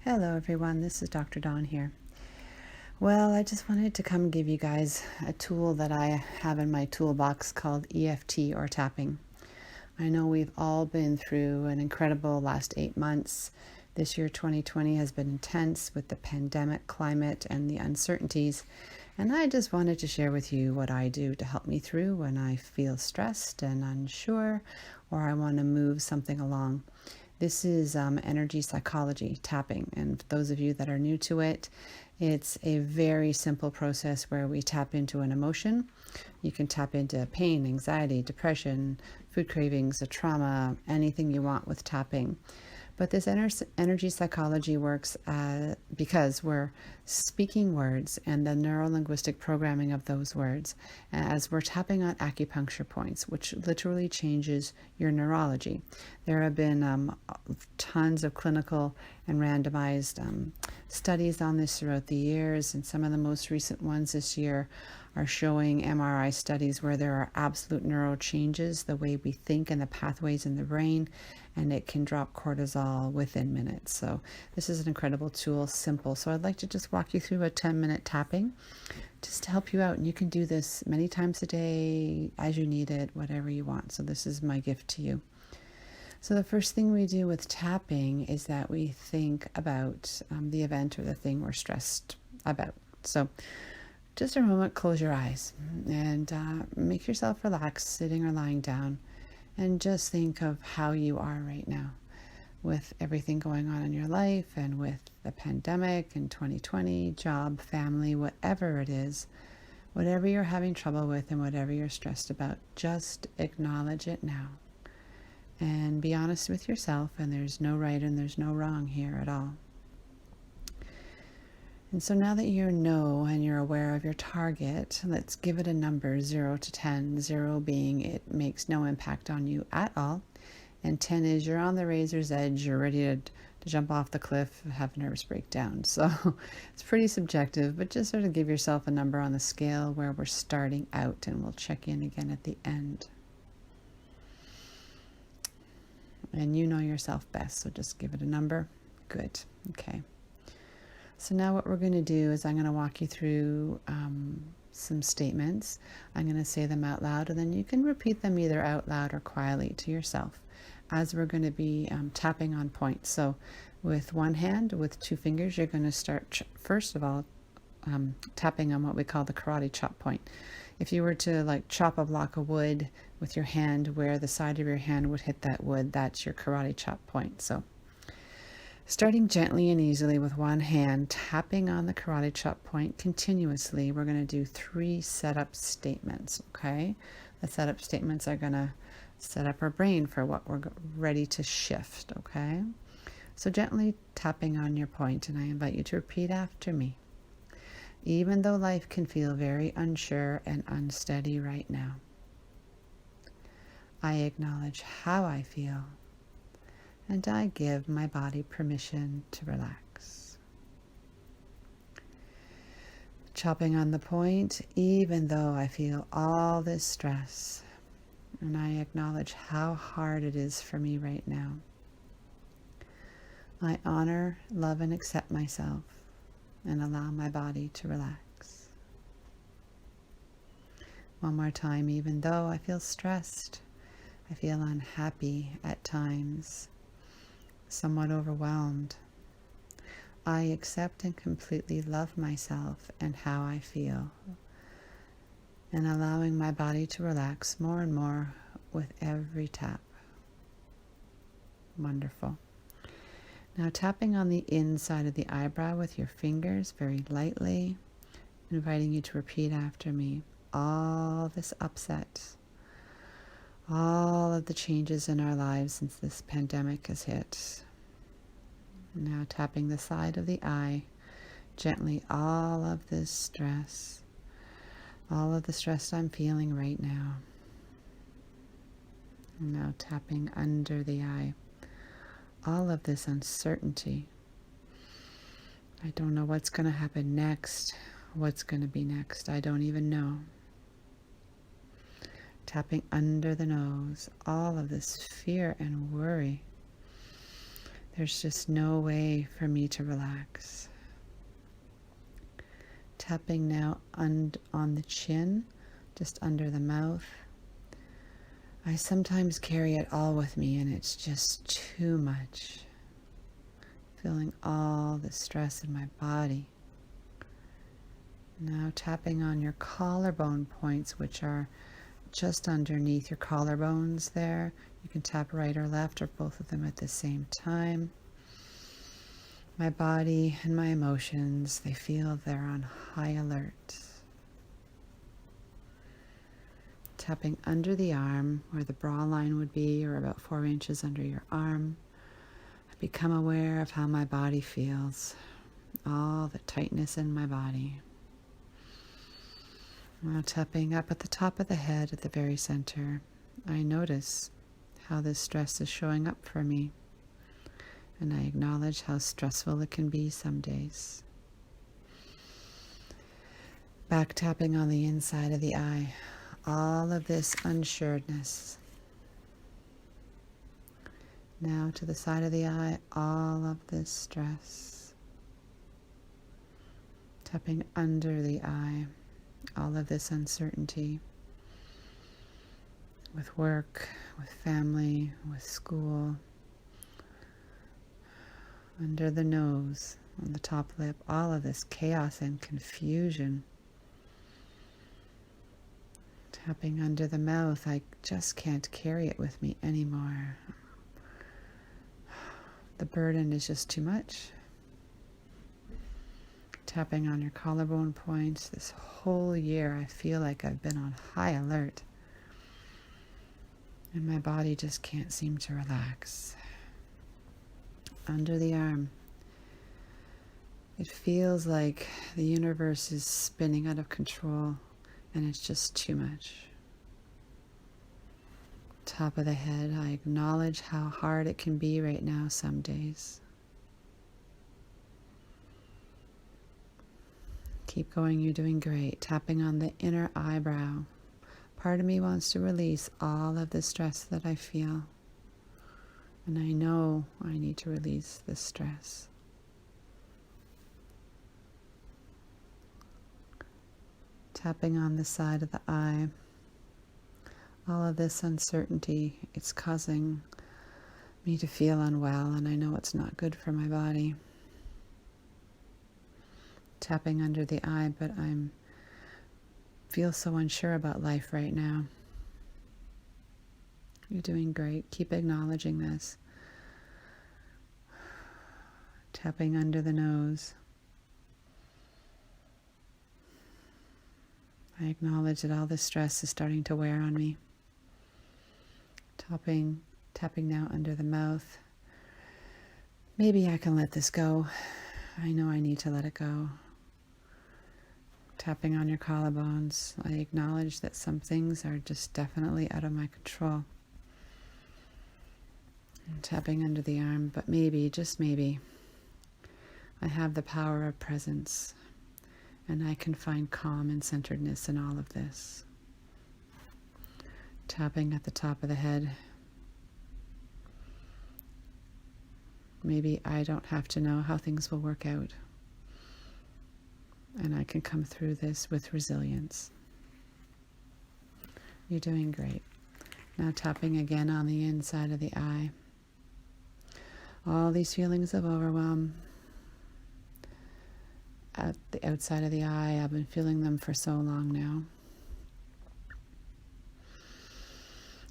Hello everyone, this is Dr. Dawn here. Well, I just wanted to come give you guys a tool that I have in my toolbox called EFT or tapping. I know we've all been through an incredible last 8 months. This year, 2020, has been intense with the pandemic, climate, and the uncertainties. And I just wanted to share with you what I do to help me through when I feel stressed and unsure, or I want to move something along. This is energy psychology tapping, and for those of you that are new to it, it's a very simple process where we tap into an emotion. You can tap into pain, anxiety, depression, food cravings, a trauma, anything you want with tapping. But this energy psychology works because we're speaking words and the neuro-linguistic programming of those words as we're tapping on acupuncture points, which literally changes your neurology. There have been tons of clinical and randomized studies on this throughout the years, and some of the most recent ones this year are showing MRI studies where there are absolute neural changes, the way we think and the pathways in the brain, and it can drop cortisol within minutes. So this is an incredible tool, simple. So I'd like to just walk you through a 10-minute tapping just to help you out. And you can do this many times a day as you need it, whatever you want. So this is my gift to you. So the first thing we do with tapping is that we think about the event or the thing we're stressed about. So just a moment, close your eyes and make yourself relax, sitting or lying down, and just think of how you are right now with everything going on in your life and with the pandemic and 2020, job, family, whatever it is, whatever you're having trouble with and whatever you're stressed about, just acknowledge it now. And be honest with yourself, and there's no right and there's no wrong here at all. And so now that you know and you're aware of your target, let's give it a number, 0 to 10. 0 being it makes no impact on you at all. And 10 is you're on the razor's edge, you're ready to jump off the cliff, have a nervous breakdown. So it's pretty subjective, but just sort of give yourself a number on the scale where we're starting out, and we'll check in again at the end. And you know yourself best, so just give it a number. Good. Okay. So now what we're going to do is I'm going to walk you through some statements. I'm going to say them out loud, and then you can repeat them either out loud or quietly to yourself as we're going to be tapping on points. So with one hand, with 2 fingers, you're going to start first of all tapping on what we call the karate chop point. If you were to chop a block of wood with your hand, where the side of your hand would hit that wood, that's your karate chop point. So starting gently and easily with one hand, tapping on the karate chop point continuously, we're going to do 3 setup statements, okay? The setup statements are going to set up our brain for what we're ready to shift, okay? So gently tapping on your point, and I invite you to repeat after me. Even though life can feel very unsure and unsteady right now, I acknowledge how I feel, and I give my body permission to relax. Chopping on the point, even though I feel all this stress, and I acknowledge how hard it is for me right now, I honor, love, and accept myself and allow my body to relax. One more time, even though I feel stressed, I feel unhappy at times, somewhat overwhelmed, I accept and completely love myself and how I feel, and allowing my body to relax more and more with every tap. Wonderful. Now tapping on the inside of the eyebrow with your fingers very lightly, inviting you to repeat after me. All this upset, all of the changes in our lives since this pandemic has hit. Now tapping the side of the eye, gently, all of this stress, all of the stress I'm feeling right now. And now tapping under the eye, all of this uncertainty. I don't know what's going to happen next, what's going to be next. I don't even know. Tapping under the nose, all of this fear and worry. There's just no way for me to relax. Tapping now on the chin, just under the mouth. I sometimes carry it all with me and it's just too much. Feeling all the stress in my body. Now tapping on your collarbone points, which are just underneath your collarbones there. You can tap right or left or both of them at the same time. My body and my emotions, they feel they're on high alert. Tapping under the arm where the bra line would be, or about 4 inches under your arm. I become aware of how my body feels, all the tightness in my body. Now tapping up at the top of the head at the very center, I notice how this stress is showing up for me, and I acknowledge how stressful it can be some days. Back tapping on the inside of the eye, all of this unsureness. Now to the side of the eye, all of this stress. Tapping under the eye, all of this uncertainty. With work, with family, with school. Under the nose, on the top lip, all of this chaos and confusion. Tapping under the mouth, I just can't carry it with me anymore. The burden is just too much. Tapping on your collarbone points. This whole year I feel like I've been on high alert. And my body just can't seem to relax. Under the arm. It feels like the universe is spinning out of control and it's just too much. Top of the head, I acknowledge how hard it can be right now some days. Keep going, you're doing great. Tapping on the inner eyebrow. Part of me wants to release all of the stress that I feel. And I know I need to release this stress. Tapping on the side of the eye. All of this uncertainty, it's causing me to feel unwell, and I know it's not good for my body. Tapping under the eye, but I feel so unsure about life right now. You're doing great. Keep acknowledging this. Tapping under the nose. I acknowledge that all this stress is starting to wear on me. Tapping now under the mouth. Maybe I can let this go. I know I need to let it go. Tapping on your collarbones. I acknowledge that some things are just definitely out of my control. And tapping under the arm, but maybe, just maybe, I have the power of presence, and I can find calm and centeredness in all of this. Tapping at the top of the head. Maybe I don't have to know how things will work out, and I can come through this with resilience. You're doing great. Now tapping again on the inside of the eye. All these feelings of overwhelm at the outside of the eye, I've been feeling them for so long now.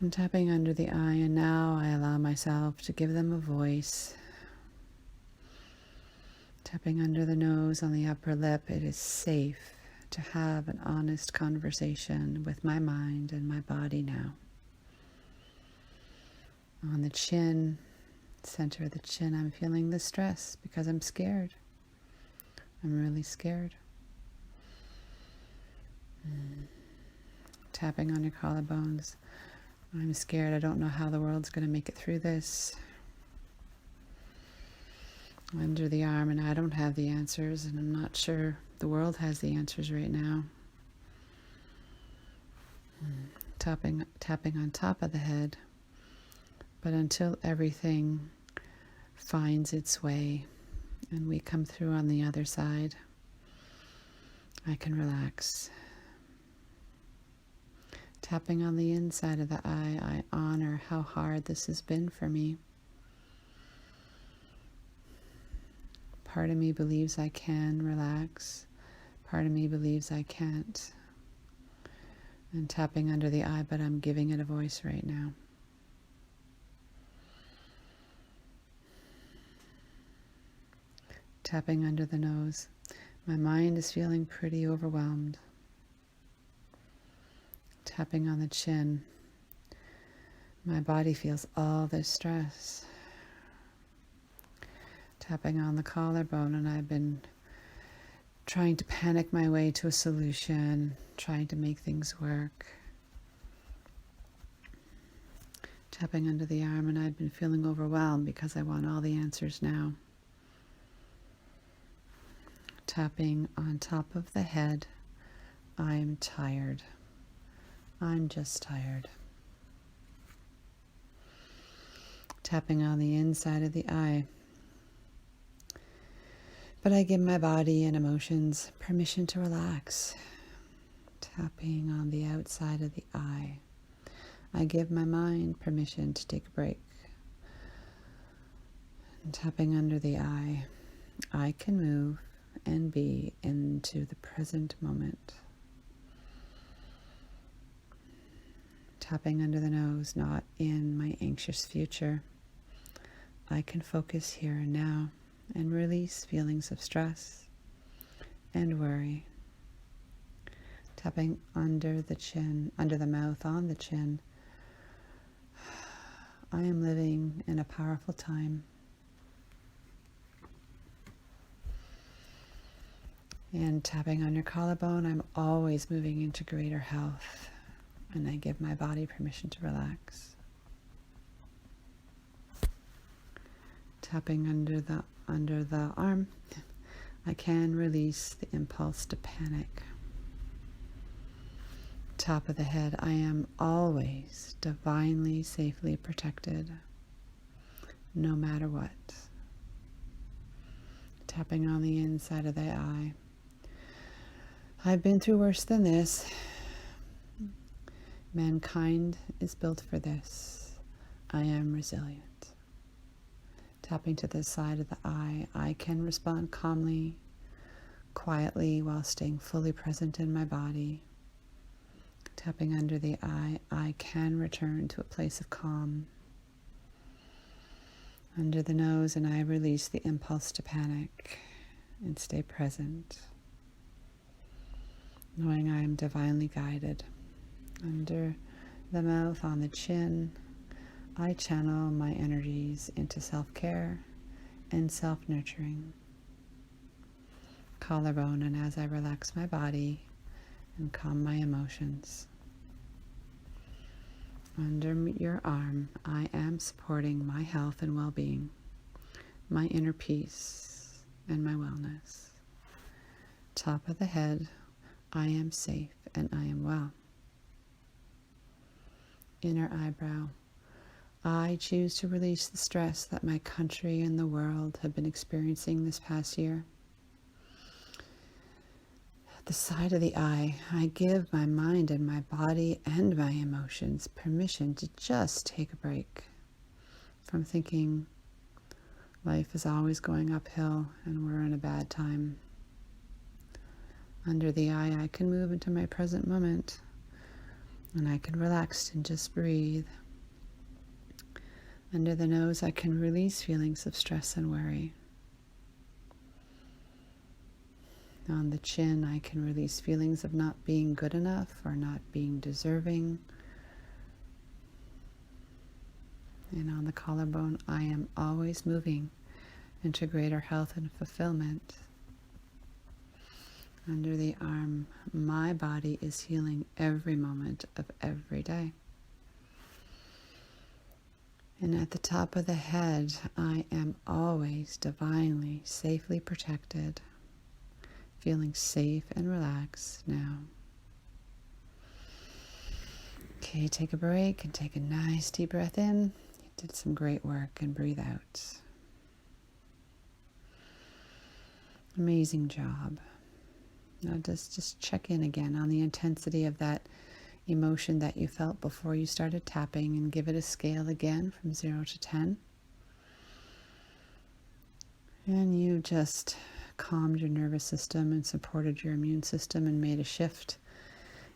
I'm tapping under the eye, and now I allow myself to give them a voice. Tapping under the nose on the upper lip. It is safe to have an honest conversation with my mind and my body now. On the chin, center of the chin, I'm feeling the stress because I'm scared. I'm really scared. Tapping on your collarbones. I'm scared. I don't know how the world's going to make it through this. Under the arm, and I don't have the answers, and I'm not sure the world has the answers right now. Tapping on top of the head. But until everything finds its way and we come through on the other side, I can relax. Tapping on the inside of the eye, I honor how hard this has been for me. Part of me believes I can relax. Part of me believes I can't. And tapping under the eye, but I'm giving it a voice right now. Tapping under the nose. My mind is feeling pretty overwhelmed. Tapping on the chin. My body feels all this stress. Tapping on the collarbone, and I've been trying to panic my way to a solution, trying to make things work. Tapping under the arm, and I've been feeling overwhelmed because I want all the answers now. Tapping on top of the head, I'm tired. I'm just tired. Tapping on the inside of the eye. But I give my body and emotions permission to relax. Tapping on the outside of the eye. I give my mind permission to take a break. And tapping under the eye, I can move and be into the present moment. Tapping under the nose, not in my anxious future. I can focus here and now and release feelings of stress and worry. Tapping under the chin, under the mouth, on the chin. I am living in a powerful time. And tapping on your collarbone, I'm always moving into greater health. And I give my body permission to relax. Tapping under the arm, I can release the impulse to panic. Top of the head, I am always divinely safely protected, no matter what. Tapping on the inside of the eye. I've been through worse than this. Mankind is built for this. I am resilient. Tapping to the side of the eye, I can respond calmly, quietly, while staying fully present in my body. Tapping under the eye, I can return to a place of calm. Under the nose, and I release the impulse to panic and stay present, knowing I am divinely guided. Under the mouth, on the chin, I channel my energies into self-care and self-nurturing. Collarbone, and as I relax my body and calm my emotions. Under your arm, I am supporting my health and well-being, my inner peace and my wellness. Top of the head, I am safe and I am well. Inner eyebrow, I choose to release the stress that my country and the world have been experiencing this past year. The side of the eye, I give my mind and my body and my emotions permission to just take a break from thinking life is always going uphill and we're in a bad time. Under the eye, I can move into my present moment and I can relax and just breathe. Under the nose, I can release feelings of stress and worry. On the chin, I can release feelings of not being good enough or not being deserving. And on the collarbone, I am always moving into greater health and fulfillment. Under the arm, my body is healing every moment of every day. And at the top of the head, I am always divinely, safely protected, feeling safe and relaxed now. Okay, take a break and take a nice deep breath in. You did some great work, and breathe out. Amazing job. Now just check in again on the intensity of that emotion that you felt before you started tapping, and give it a scale again from 0 to 10. And you just calmed your nervous system and supported your immune system and made a shift.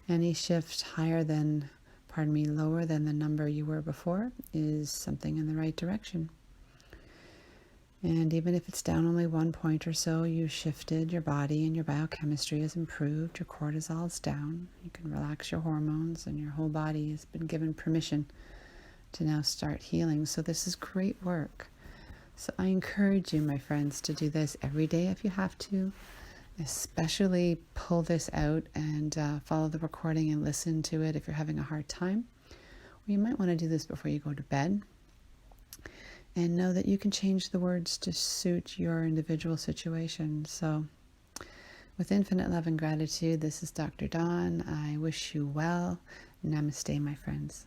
Any shift lower than the number you were before is something in the right direction. And even if it's down only 1 point or so, you shifted your body and your biochemistry has improved. Your cortisol's down. You can relax your hormones, and your whole body has been given permission to now start healing. So this is great work. So I encourage you, my friends, to do this every day if you have to. Especially pull this out and follow the recording and listen to it if you're having a hard time. Or you might want to do this before you go to bed. And know that you can change the words to suit your individual situation. So, with infinite love and gratitude, this is Dr. Dawn. I wish you well. Namaste, my friends.